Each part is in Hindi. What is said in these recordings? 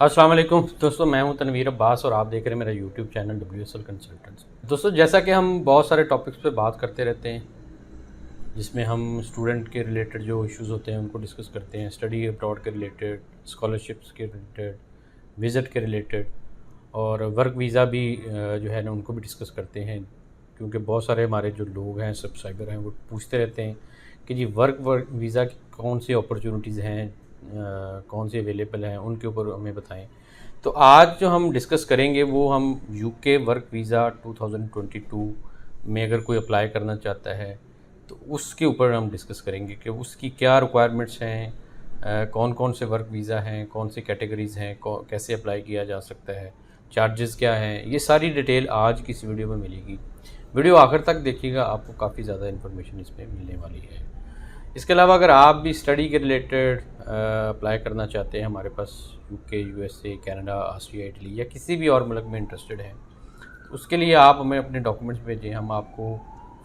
अस्सलाम वालेकुम दोस्तों, मैं हूं तनवीर अब्बास और आप देख रहे हैं मेरा यूट्यूब चैनल WSL कंसल्टेंट्स। दोस्तों, जैसा कि हम बहुत सारे टॉपिक्स पे बात करते रहते हैं जिसमें हम स्टूडेंट के रिलेटेड जो इश्यूज़ होते हैं उनको डिस्कस करते हैं, स्टडी अब्रॉड के रिलेटेड, स्कॉलरशिप्स के रिलेटेड, विज़िट के रिलेटेड और वर्क वीज़ा भी जो है ना उनको भी डिस्कस करते हैं। क्योंकि बहुत सारे हमारे जो लोग हैं, सब्सक्राइबर हैं, वो पूछते रहते हैं कि जी वर्क वीज़ा की कौन सी अपॉर्चुनिटीज़ हैं, कौन सी अवेलेबल हैं, उनके ऊपर हमें बताएं। तो आज जो हम डिस्कस करेंगे वो हम यूके वर्क वीज़ा 2022 में अगर कोई अप्लाई करना चाहता है तो उसके ऊपर हम डिस्कस करेंगे कि उसकी क्या रिक्वायरमेंट्स हैं, कौन कौन से वर्क वीज़ा हैं, कौन सी कैटेगरीज़ हैं, कैसे अप्लाई किया जा सकता है, चार्जेस क्या हैं। ये सारी डिटेल आज की इस वीडियो में मिलेगी। वीडियो आखिर तक देखिएगा, आपको काफ़ी ज़्यादा इन्फॉर्मेशन इसमें मिलने वाली है। इसके अलावा अगर आप भी स्टडी के रिलेटेड अप्लाई करना चाहते हैं, हमारे पास UK, USA, Canada, Austria, Italy या किसी भी और मुल्क में इंटरेस्टेड हैं, तो उसके लिए आप हमें अपने डॉक्यूमेंट्स भेजें। हम आपको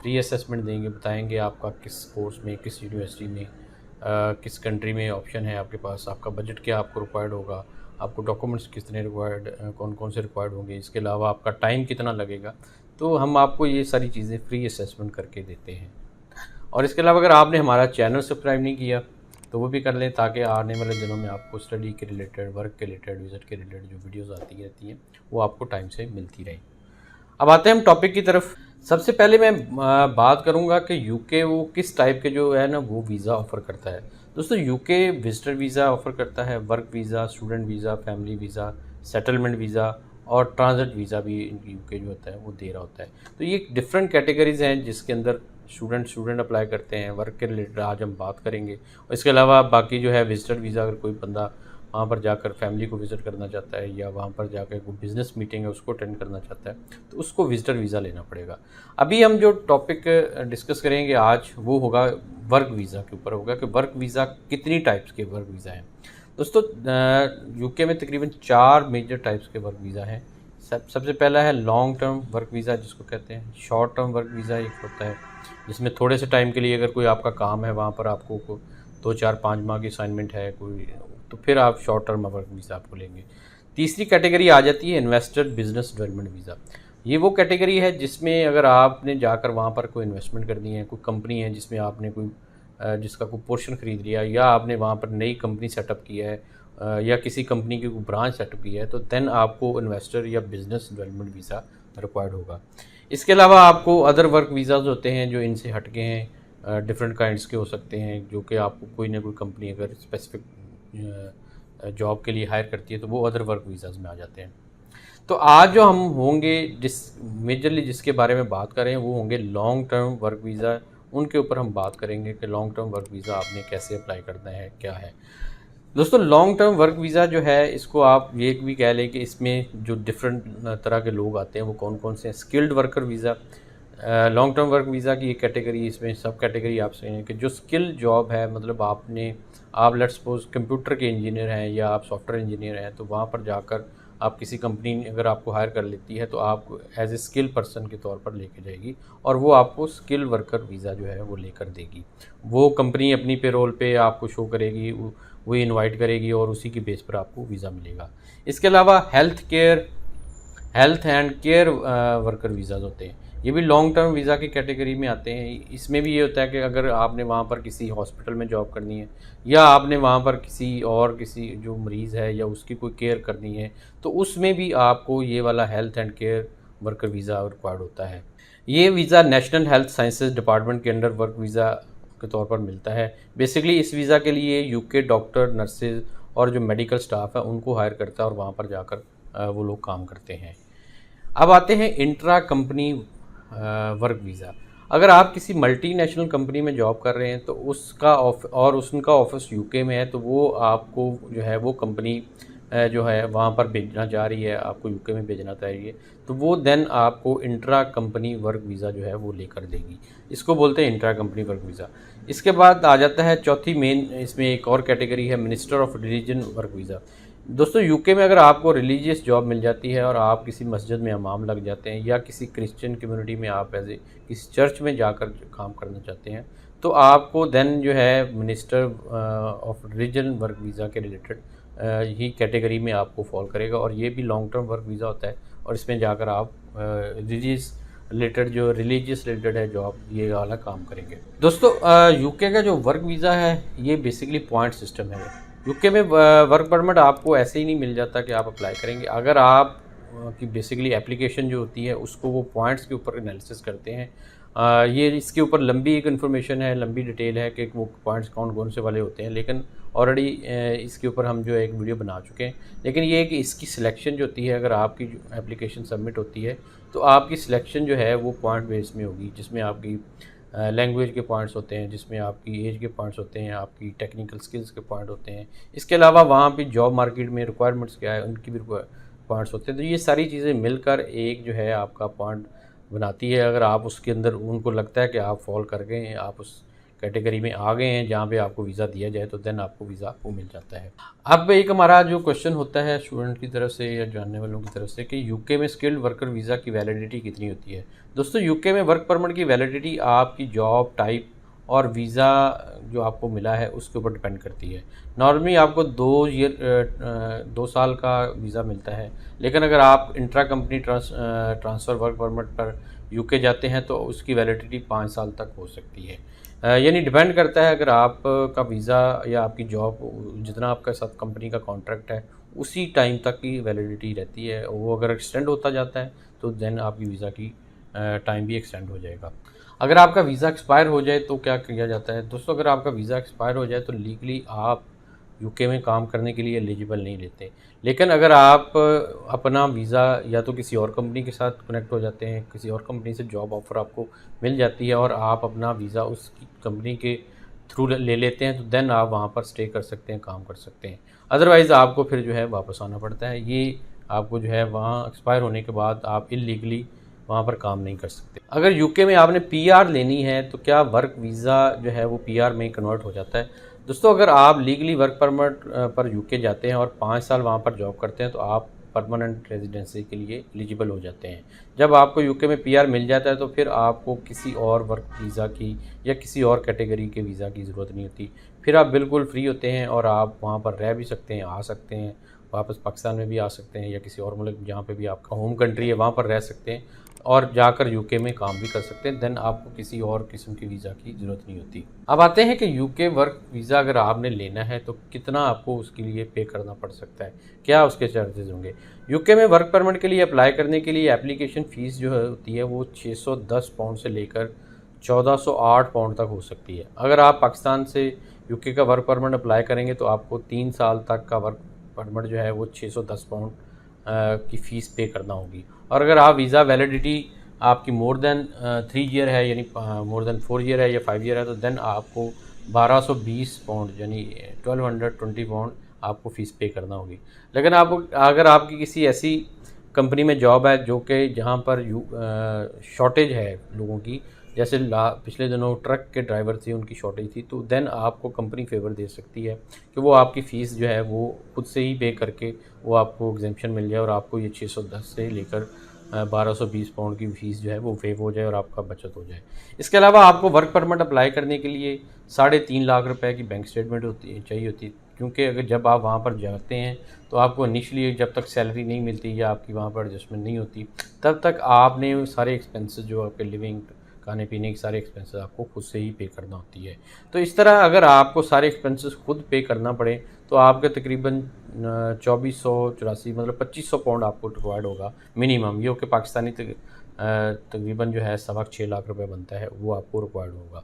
फ्री असेसमेंट देंगे, बताएंगे आपका किस कोर्स में, किस यूनिवर्सिटी में, किस कंट्री में ऑप्शन है आपके पास, आपका बजट क्या आपको रिक्वायर्ड होगा, आपको डॉक्यूमेंट्स कितने रिक्वायर्ड, कौन कौन से रिक्वायर्ड होंगे, इसके अलावा आपका टाइम कितना लगेगा। तो हम आपको ये सारी चीज़ें फ्री असेसमेंट करके देते हैं। और इसके अलावा अगर आपने हमारा चैनल सब्सक्राइब नहीं किया तो वो भी कर लें, ताकि आने वाले दिनों में आपको स्टडी के रिलेटेड, वर्क के रिलेटेड, विज़िट के रिलेटेड जो वीडियोस आती रहती हैं वो आपको टाइम से मिलती रही। अब आते हैं हम टॉपिक की तरफ। सबसे पहले मैं बात करूंगा कि यूके वो किस टाइप के जो है ना वो वीज़ा ऑफ़र करता है। दोस्तों, यूके विजिटर वीज़ा ऑफ़र करता है, work visa, student visa, family visa, settlement visa और ट्रांजिट वीज़ा भी यूके जो होता है वो दे रहा होता है। तो ये डिफरेंट कैटेगरीज़ हैं जिसके अंदर स्टूडेंट अप्लाई करते हैं। वर्क के रिलेटेड आज हम बात करेंगे और इसके अलावा बाकी जो है विजिटर वीज़ा, अगर कोई बंदा वहाँ पर जाकर फैमिली को विज़िट करना चाहता है या वहाँ पर जाकर कोई बिज़नेस मीटिंग है उसको अटेंड करना चाहता है तो उसको विज़िटर वीज़ा लेना पड़ेगा। अभी हम जो टॉपिक डिस्कस करेंगे आज वो होगा वर्क वीज़ा के ऊपर, होगा कि वर्क वीज़ा कितनी टाइप्स के वर्क वीज़ा हैं। दोस्तों, यूके में तकरीबन 4 मेजर टाइप्स के वर्क वीज़ा हैं। सबसे पहला है लॉन्ग टर्म वर्क वीज़ा जिसको कहते हैं। शॉर्ट टर्म वर्क वीज़ा एक होता है जिसमें थोड़े से टाइम के लिए अगर कोई आपका काम है, वहाँ पर आपको 2 4 5 माह की असाइनमेंट है कोई, तो फिर आप शॉर्ट टर्म वर्क वीज़ा आपको लेंगे। तीसरी कैटेगरी आ जाती है इन्वेस्टर बिजनेस डेवलपमेंट वीज़ा। ये वो कैटेगरी है जिसमें अगर आपने जाकर वहाँ पर कोई इन्वेस्टमेंट करनी है, कोई कंपनी है जिसमें आपने कोई जिसका कोई पोर्शन ख़रीद लिया, या आपने वहाँ पर नई कंपनी सेटअप की है, या किसी कंपनी की कोई ब्रांच सेटअप की है, तो देन आपको इन्वेस्टर या बिज़नेस डेवलपमेंट वीज़ा रिक्वायर्ड होगा। इसके अलावा आपको अदर वर्क वीज़ाज़ होते हैं जो इनसे हटके हैं, डिफरेंट काइंड्स के हो सकते हैं, जो कि आपको कोई ना कोई कंपनी अगर स्पेसिफिक जॉब के लिए हायर करती है तो वो अदर वर्क वीज़ाज़ में आ जाते हैं। तो आज जो हम होंगे मेजरली जिसके बारे में बात करें वो होंगे लॉन्ग टर्म वर्क वीज़ा। उनके ऊपर हम बात करेंगे कि लॉन्ग टर्म वर्क वीज़ा आपने कैसे अप्लाई करना है, क्या है। दोस्तों, लॉन्ग टर्म वर्क वीज़ा जो है इसको आप ये भी कह लें कि इसमें जो डिफरेंट तरह के लोग आते हैं वो कौन कौन से हैं। Skilled worker visa, long term work visa की एक कैटेगरी, इसमें सब कैटेगरी आप सही हैं कि जो स्किल जॉब है, मतलब आप लेट्स सपोज कंप्यूटर के इंजीनियर हैं या आप सॉफ्टवेयर इंजीनियर हैं, तो वहाँ पर जाकर आप किसी कंपनी अगर आपको हायर कर लेती है तो आप एज ए स्किल पर्सन के तौर पर लेके जाएगी और वो आपको स्किल वर्कर वीज़ा जो है वो लेकर देगी। वो कंपनी अपनी पेरोल पे आपको शो करेगी, वो इनवाइट करेगी और उसी की बेस पर आपको वीज़ा मिलेगा। इसके अलावा health and care worker visas होते हैं, ये भी लॉन्ग टर्म वीज़ा की कैटेगरी में आते हैं। इसमें भी ये होता है कि अगर आपने वहाँ पर किसी हॉस्पिटल में जॉब करनी है या आपने वहाँ पर किसी जो मरीज़ है या उसकी कोई केयर करनी है, तो उसमें भी आपको ये वाला health and care worker visa required होता है। ये visa national health sciences department के अंडर वर्क वीज़ा के तौर पर मिलता है। बेसिकली इस वीज़ा के लिए यूके डॉक्टर, नर्सेज और जो मेडिकल स्टाफ है उनको हायर करता है और वहाँ पर जाकर वो लोग काम करते हैं। अब आते हैं इंट्रा कंपनी वर्क वीज़ा। अगर आप किसी मल्टीनेशनल कंपनी में जॉब कर रहे हैं तो उनका ऑफिस यूके में है, तो वो आपको जो है वो कंपनी जो है वहाँ पर भेजना चाह रही है, आपको यूके में भेजना चाहिए, तो वो देन आपको इंट्रा कंपनी वर्क वीज़ा जो है वो लेकर देगी। इसको बोलते हैं इंट्रा कंपनी वर्क वीज़ा। इसके बाद आ जाता है चौथी मेन, इसमें एक और कैटेगरी है minister of religion work visa. दोस्तों, यूके में अगर आपको रिलीजियस जॉब मिल जाती है और आप किसी मस्जिद में इमाम लग जाते हैं या किसी क्रिश्चियन कम्युनिटी में आप किसी चर्च में जाकर काम करना चाहते हैं, तो आपको देन जो है minister of religion work visa के रिलेटेड ही कैटेगरी में आपको फॉल करेगा, और ये भी लॉन्ग टर्म वर्क वीज़ा होता है, और इसमें जाकर आप रिलीजियस रिलेटेड है जॉब, ये वाला काम करेंगे। दोस्तों यूके का जो वर्क वीज़ा है ये बेसिकली पॉइंट सिस्टम है। यूके में वर्क परमिट आपको ऐसे ही नहीं मिल जाता कि आप अप्लाई करेंगे। अगर आप की बेसिकली एप्लीकेशन जो होती है उसको वो पॉइंट्स के ऊपर एनालिसिस करते हैं। ये इसके ऊपर लंबी एक इन्फॉर्मेशन है, लंबी डिटेल है कि वो पॉइंट्स कौन कौन से वाले होते हैं, लेकिन ऑलरेडी इसके ऊपर हम जो है एक वीडियो बना चुके हैं। लेकिन ये है कि इसकी सिलेक्शन जो होती है, अगर आपकी जो एप्लीकेशन सबमिट होती है तो आपकी सिलेक्शन जो है वो पॉइंट बेस में होगी, जिसमें आपकी लैंग्वेज के पॉइंट्स होते हैं, जिसमें आपकी एज के पॉइंट्स होते हैं, आपकी टेक्निकल स्किल्स के पॉइंट होते हैं। इसके अलावा वहाँ पे जॉब मार्केट में रिक्वायरमेंट्स क्या है उनकी भी पॉइंट्स होते हैं। तो ये सारी चीज़ें मिलकर एक जो है आपका पॉइंट बनाती है। अगर आप उसके अंदर उनको लगता है कि आप फॉल कर गए हैं, आप उस कैटेगरी में आ गए हैं जहाँ पे आपको वीज़ा दिया जाए, तो देन आपको वीज़ा आपको मिल जाता है। अब एक हमारा जो क्वेश्चन होता है स्टूडेंट की तरफ से या जानने वालों की तरफ से कि यूके में स्किल्ड वर्कर वीज़ा की वैलिडिटी कितनी होती है। दोस्तों यूके में वर्क परमिट की वैलिडिटी आपकी जॉब टाइप और वीज़ा जो आपको मिला है उसके ऊपर डिपेंड करती है। नॉर्मली आपको 2 साल का वीज़ा मिलता है, लेकिन अगर आप intra company transfer work permit पर यूके जाते हैं तो उसकी वैलिडिटी 5 साल तक हो सकती है। यानी डिपेंड करता है, अगर आप का वीज़ा या आपकी जॉब जितना आपका साथ कंपनी का कॉन्ट्रैक्ट है उसी टाइम तक की वैलिडिटी रहती है। वो अगर एक्सटेंड होता जाता है तो देन आपकी वीज़ा की टाइम भी एक्सटेंड हो जाएगा। अगर आपका वीज़ा एक्सपायर हो जाए तो क्या किया जाता है। दोस्तों अगर आपका वीज़ा एक्सपायर हो जाए तो लीगली आप यूके में काम करने के लिए एलिजिबल नहीं लेते। लेकिन अगर आप अपना वीज़ा या तो किसी और कंपनी के साथ कनेक्ट हो जाते हैं, किसी और कंपनी से जॉब ऑफ़र आपको मिल जाती है और आप अपना वीज़ा उस कंपनी के थ्रू ले लेते हैं, तो देन आप वहाँ पर स्टे कर सकते हैं, काम कर सकते हैं। अदरवाइज़ आपको फिर जो है वापस आना पड़ता है। ये आपको जो है वहाँ एक्सपायर होने के बाद आप इल्लीगली वहाँ पर काम नहीं कर सकते। अगर यूके में आपने पीआर लेनी है तो क्या वर्क वीज़ा जो है वो पीआर में कन्वर्ट हो जाता है। दोस्तों अगर आप लीगली वर्क परमिट पर यूके जाते हैं और 5 साल वहाँ पर जॉब करते हैं तो आप परमानेंट रेजिडेंसी के लिए एलिजिबल हो जाते हैं। जब आपको यूके में पीआर मिल जाता है तो फिर आपको किसी और वर्क वीज़ा की या किसी और कैटेगरी के वीज़ा की ज़रूरत नहीं होती। फिर आप बिल्कुल फ्री होते हैं और आप वहाँ पर रह भी सकते हैं, आ सकते हैं, वापस पाकिस्तान में भी आ सकते हैं या किसी और मुल्क जहाँ पे भी आपका होम कंट्री है वहाँ पर रह सकते हैं और जाकर यूके में काम भी कर सकते हैं। देन आपको किसी और किस्म की वीज़ा की ज़रूरत नहीं होती। अब आते हैं कि यूके वर्क वीज़ा अगर आपने लेना है तो कितना आपको उसके लिए पे करना पड़ सकता है, क्या उसके चार्जेस होंगे। यूके में वर्क परमिट के लिए अप्लाई करने के लिए एप्लीकेशन फ़ीस जो होती है वो 610 पाउंड से लेकर 1408 पाउंड तक हो सकती है। अगर आप पाकिस्तान से यूके का वर्क परमिट अप्लाई करेंगे तो आपको 3 साल तक का वर्क परमिट जो है वो 610 पाउंड की फ़ीस पे करना होगी। और अगर आप वीज़ा वैलिडिटी आपकी मोर देन 3 ईयर है, यानी मोर देन 4 ईयर है या 5 ईयर है, तो देन आपको 1220 पाउंड यानी 1220 पाउंड आपको फ़ीस पे करना होगी। लेकिन आप अगर आपकी किसी ऐसी कंपनी में जॉब है जो कि जहाँ पर शॉर्टेज है लोगों की, जैसे पिछले दिनों ट्रक के ड्राइवर थे उनकी शॉर्टेज थी, तो देन आपको कंपनी फेवर दे सकती है कि वो आपकी फ़ीस जो है वो खुद से ही पे करके वो आपको एग्जेम्पशन मिल जाए और आपको ये 610 से लेकर 1220 पाउंड की फ़ीस जो है वो वेव हो जाए और आपका बचत हो जाए। इसके अलावा आपको वर्क परमिट अप्लाई करने के लिए 3.5 लाख रुपए की बैंक स्टेटमेंट चाहिए होती, क्योंकि अगर जब आप वहाँ पर जाते हैं तो आपको इनिशियली जब तक सैलरी नहीं मिलती या आपकी वहाँ पर एडजस्टमेंट नहीं होती तब तक आपने सारे एक्सपेंसेस जो आपके लिविंग खाने पीने के सारे एक्सपेंसेस आपको खुद से ही पे करना होती है। तो इस तरह अगर आपको सारे एक्सपेंसेस खुद पे करना पड़े तो आपके तकरीबन 2484 मतलब 2500 पाउंड आपको रिक्वायर्ड होगा मिनिमम, ये कि पाकिस्तानी तकरीबन जो है 6.25 लाख रुपए बनता है, वो आपको रिक्वायर्ड होगा।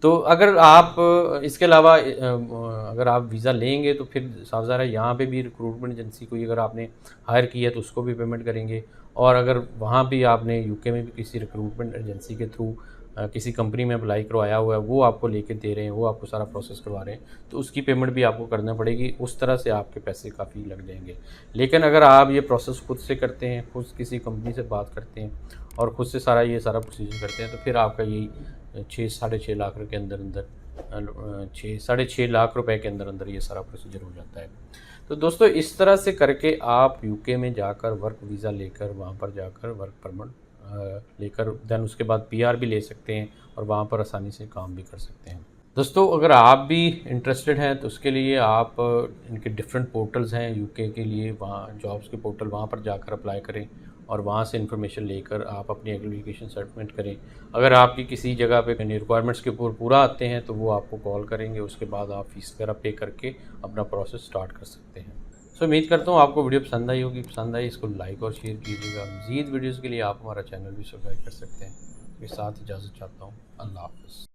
तो अगर आप इसके अलावा अगर आप वीज़ा लेंगे तो फिर साफ ज़ाहिर है यहाँ पे भी रिक्रूटमेंट एजेंसी कोई अगर आपने हायर की है तो उसको भी पेमेंट करेंगे, और अगर वहाँ भी आपने यूके में भी किसी रिक्रूटमेंट एजेंसी के थ्रू किसी कंपनी में अप्लाई करवाया हुआ है, वो आपको लेके दे रहे हैं, वो आपको सारा प्रोसेस करवा रहे हैं, तो उसकी पेमेंट भी आपको करना पड़ेगी। उस तरह से आपके पैसे काफ़ी लग जाएंगे। लेकिन अगर आप ये प्रोसेस खुद से करते हैं, खुद किसी कंपनी से बात करते हैं और खुद से सारा प्रोसीजर करते हैं, तो फिर आपका यही 6-6.5 लाख के अंदर 6-6.5 लाख रुपए के अंदर ये सारा प्रोसीजर हो जाता है। तो दोस्तों इस तरह से करके आप यूके में जाकर वर्क वीज़ा लेकर वहाँ पर जाकर वर्क परमिट लेकर देन उसके बाद पीआर भी ले सकते हैं और वहाँ पर आसानी से काम भी कर सकते हैं। दोस्तों अगर आप भी इंटरेस्टेड हैं तो उसके लिए आप इनके डिफरेंट पोर्टल्स हैं यूके के लिए, वहाँ जॉब्स के पोर्टल, वहाँ पर जाकर अप्लाई करें और वहाँ से इन्फॉर्मेशन लेकर आप अपनी एप्लीकेशन सबमिट करें। अगर आपकी किसी जगह पे रिक्वायरमेंट्स के पूरा आते हैं तो वो आपको कॉल करेंगे, उसके बाद आप फीस वगैरह पे करके अपना प्रोसेस स्टार्ट कर सकते हैं। सो उम्मीद करता हूँ आपको वीडियो पसंद आई होगी। पसंद आई इसको लाइक और शेयर कीजिएगा। मज़ीद वीडियोज़ के लिए आप हमारा चैनल भी सब्सक्राइब कर सकते हैं। इसके साथ इजाज़त चाहता हूँ। अल्लाह हाफ़िज़।